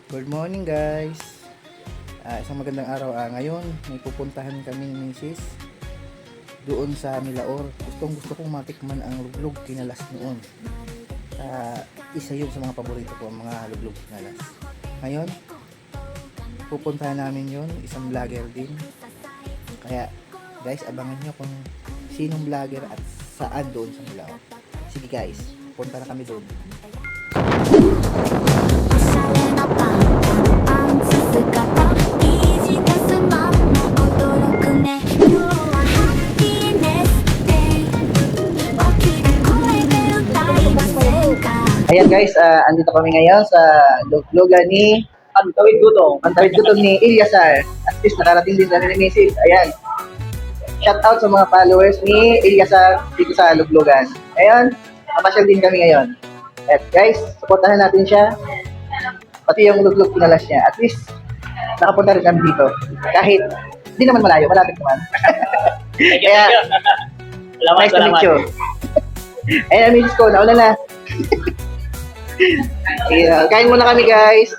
Good morning guys. Isang magandang araw. Ngayon may pupuntahan kami ni Mrs. doon sa Milaor. Gusto kong matikman ang luglog kinalas noon. Isa yun sa mga paborito ko, ang mga luglog kinalas. Ngayon pupuntahan namin yun, isang vlogger din. Kaya guys, abangan nyo kung sinong vlogger at saan doon sa Milaor. Sige guys, punta na kami doon. Ayan guys, andito kami ngayon sa luglogan ni Antawid Gutong ni Ilyasar. At least nakarating din kami ni Mrs. Ayan. Shout out sa mga followers ni Ilyasar dito sa luglogan. Ayan, kapasyal din kami ngayon. At guys, supportahan natin siya. Pati yung luglog kinalas niya. At least nakapunta rin kami dito. Kahit hindi naman malayo, malapit naman. Kaya, nice to meet you. Ayan, miss ko, nauna na. Kain muna kami guys.